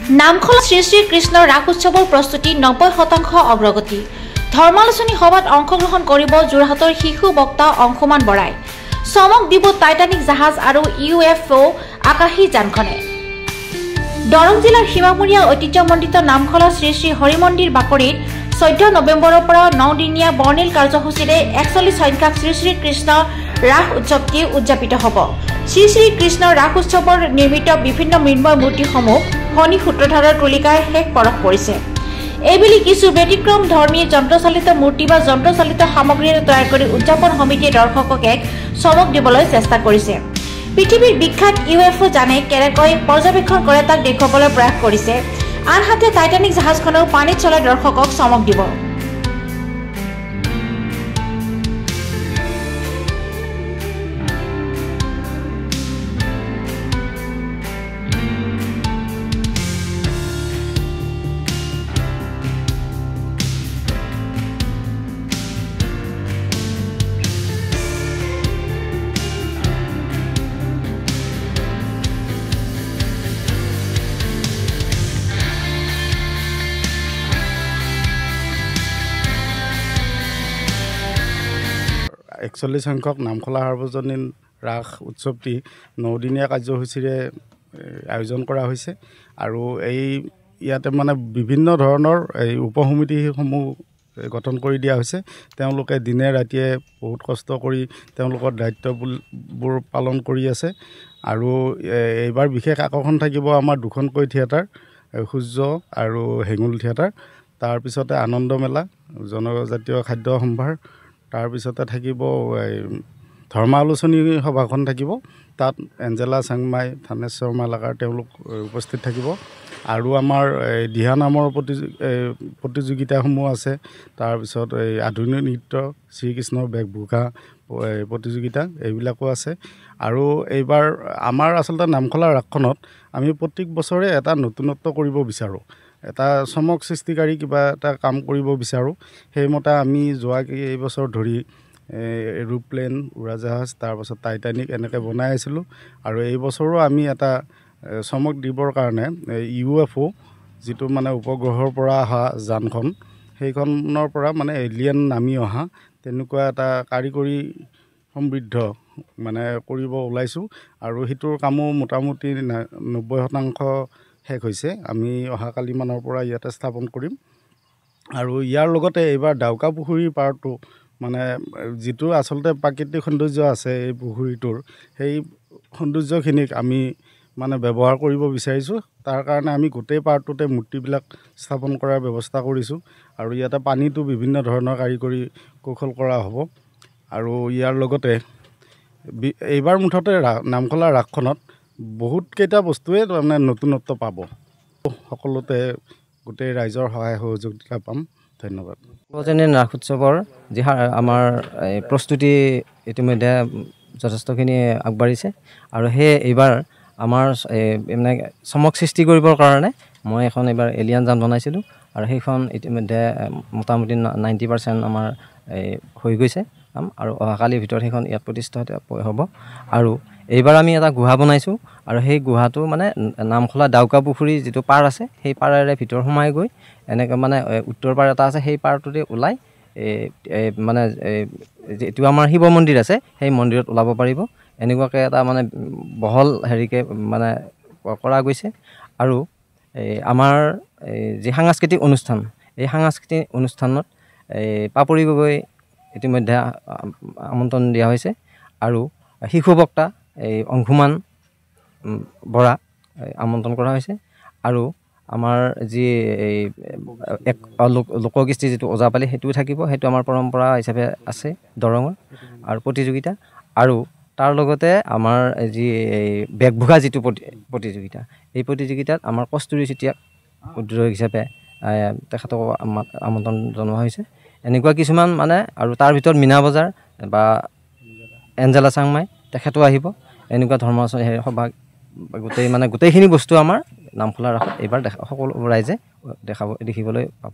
নামখলা শ্ৰী শ্ৰী কৃষ্ণ ৰাস উৎসৱৰ প্ৰস্তুতি 90% অগ্ৰগতি। ধৰ্মালোচনী সভাত অংশগ্ৰহণ কৰিব যোৰহাটৰ শিশু বক্তা অংশুমান বৰাই। চমক দিব টাইটানিক জাহাজ আৰু UFO আকাশী যানখনে। দৰং জিলাৰ সীমামূৰীয়া ঐতিহ্যমণ্ডিত নামখলা শ্ৰী শ্ৰী হৰি মন্দিৰ বাকৰিত 14 নৱেম্বৰৰ পৰা 9 দিনীয়া বৰ্ণিল কাৰ্যসূচীৰে 41 সংখ্যক শ্ৰী শ্ৰী কৃষ্ণ ৰাস উৎসৱটি উদযাপিত হ'ব। শ্ৰী শ্ৰী কৃষ্ণ ৰাস উৎসৱৰ নিৰ্মিত বিভিন্ন মৃন্ময় মূৰ্তিসমূহ শনি সূত্ৰধাৰৰ তুলিকাই শেষ পৰশ পৰিছে। এইবেলি কিছু ব্যতিক্ৰম ধৰ্মী যন্ত্ৰচালিত মূৰ্তি বা যন্ত্ৰচালিত সামগ্ৰীৰে তৈয়াৰ কৰি উদযাপন সমিতিয়ে দৰ্শকক এক চমক দিবলৈ চেষ্টা কৰিছে। পৃথিৱীৰ বিখ্যাত UFO জানে কেনেকৈ পৰ্যবেক্ষণ কৰে তাক দেখুৱাবলৈ প্ৰয়াস কৰিছে। আনহাতে টাইটানিক জাহাজখনেও পানীত চলাই দৰ্শকক চমক দিব। একচল্লিছ সংখ্যক নামখলা সাৰ্বজনীন ৰাস উৎসৱটি 9 দিনীয়া কাৰ্যসূচীৰে আয়োজন কৰা হৈছে আৰু ইয়াতে মানে বিভিন্ন ধৰণৰ উপসমিতিসমূহ গঠন কৰি দিয়া হৈছে। তেওঁলোকে দিনে ৰাতিয়ে বহুত কষ্ট কৰি তেওঁলোকৰ দায়িত্ববোৰ পালন কৰি আছে আৰু এইবাৰ বিশেষ আকৰ্ষণ থাকিব আমাৰ দুখনকৈ থিয়েটাৰ, সূৰ্য আৰু হেঙুল থিয়েটাৰ। তাৰপিছতে আনন্দ মেলা, জনজাতীয় খাদ্য সম্ভাৰ, তাৰপিছতে থাকিব ধৰ্মালোচনী সভাখন থাকিব। তাত এঞ্জেলা চাংমাই, থানেশ্বৰ মালাকাৰ তেওঁলোক উপস্থিত থাকিব আৰু আমাৰ দিহা নামৰ প্ৰতিযোগিতাসমূহ আছে। তাৰপিছত আধুনিক নৃত্য, শ্ৰীকৃষ্ণৰ বেশভূষা প্ৰতিযোগিতা এইবিলাকো আছে। আৰু এইবাৰ আমাৰ আচলতে নামখলা ৰাসখনত আমি প্ৰত্যেক বছৰে এটা নতুনত্ব কৰিব বিচাৰোঁ, এটা চমক সৃষ্টিকাৰী কিবা এটা কাম কৰিব বিচাৰোঁ। সেইমতে আমি যোৱা কেইবছৰ ধৰি এৰোপ্লেন, উৰাজাহাজ, তাৰপাছত টাইটানিক এনেকৈ বনাই আছিলোঁ আৰু এই বছৰো আমি এটা চমক দিবৰ কাৰণে UFO যিটো মানে উপগ্ৰহৰ পৰা অহা যানখন, সেইখনৰ পৰা মানে এলিয়েন নামি অহা তেনেকুৱা এটা কাৰিকৰী সমৃদ্ধ মানে কৰিব ওলাইছোঁ আৰু সেইটোৰ কামো মোটামুটি 90% শেষ হৈছে। আমি অহাকালি মানৰ পৰা ইয়াতে স্থাপন কৰিম আৰু ইয়াৰ লগতে এইবাৰ ডাউকা পুখুৰীৰ পাৰটো মানে যিটো আচলতে প্ৰাকৃতিক সৌন্দৰ্য আছে এই পুখুৰীটোৰ, সেই সৌন্দৰ্যখিনিক আমি মানে ব্যৱহাৰ কৰিব বিচাৰিছোঁ। তাৰ কাৰণে আমি গোটেই পাৰটোতে মূৰ্তিবিলাক স্থাপন কৰাৰ ব্যৱস্থা কৰিছোঁ আৰু ইয়াতে পানীটো বিভিন্ন ধৰণৰ কাৰিকৰী কৌশল কৰা হ'ব আৰু ইয়াৰ লগতে এইবাৰ মুঠতে নামখলা ৰাসখনত বহুতকেইটা বস্তুৱে তাৰমানে নতুনত্ব পাব। সকলোতে গোটেই ৰাইজৰ সহায় সহযোগিতা পাম। ধন্যবাদ। সাৰ্বজনীন ৰাস উৎসৱৰ যি আমাৰ প্ৰস্তুতি ইতিমধ্যে যথেষ্টখিনি আগবাঢ়িছে আৰু এইবাৰ আমাৰ মানে চমক সৃষ্টি কৰিবৰ কাৰণে মই এখন এইবাৰ এলিয়ান যান বনাইছিলোঁ আৰু সেইখন ইতিমধ্যে মোটামুটি 90% আমাৰ হৈ গৈছে কাম আৰু অহাকালিৰ ভিতৰত সেইখন ইয়াত প্ৰতিষ্ঠিত হ'ব। আৰু এইবাৰ আমি এটা গুহা বনাইছোঁ আৰু সেই গুহাটো মানে নামখলা ডাউকা পুখুৰী যিটো পাৰ আছে সেই পাৰেৰে ভিতৰ সোমাই গৈ এনেকৈ মানে উত্তৰ পাৰ এটা আছে, সেই পাৰটোতে ওলাই মানে যিটো আমাৰ শিৱ মন্দিৰ আছে সেই মন্দিৰত ওলাব পাৰিব। এনেকুৱাকৈ এটা মানে বহল হেৰিকৈ মানে কৰা গৈছে। আৰু আমাৰ যি সাংস্কৃতিক অনুষ্ঠান, এই সাংস্কৃতিক অনুষ্ঠানত পাপৰি গগৈ ইতিমধ্যে আমন্ত্ৰণ দিয়া হৈছে আৰু শিশু বক্তা অংশুমান বৰা আমন্ত্ৰণ কৰা হৈছে আৰু আমাৰ যি লোককৃষ্টি যিটো ওজাপালি সেইটোও থাকিব। সেইটো আমাৰ পৰম্পৰা হিচাপে আছে দৰঙৰ আৰু প্ৰতিযোগিতা। আৰু তাৰ লগতে আমাৰ যি বেশভূষা যিটো প্ৰতিযোগিতা, এই প্ৰতিযোগিতাত আমাৰ কস্তুৰী চেতিয়াক উদ্যোগ হিচাপে তেখেতক আমন্ত্ৰণ জনোৱা হৈছে। এনেকুৱা কিছুমান মানে আৰু তাৰ ভিতৰত মীনা বজাৰ বা এঞ্জেলা চাংমাই তেখেতো আহিব। এনেকুৱা ধৰ্মৰ সভা গোটেইখিনি বস্তু আমাৰ নামখলা ৰাসত এইবাৰ সকলো ৰাইজে দেখিবলৈ পাব।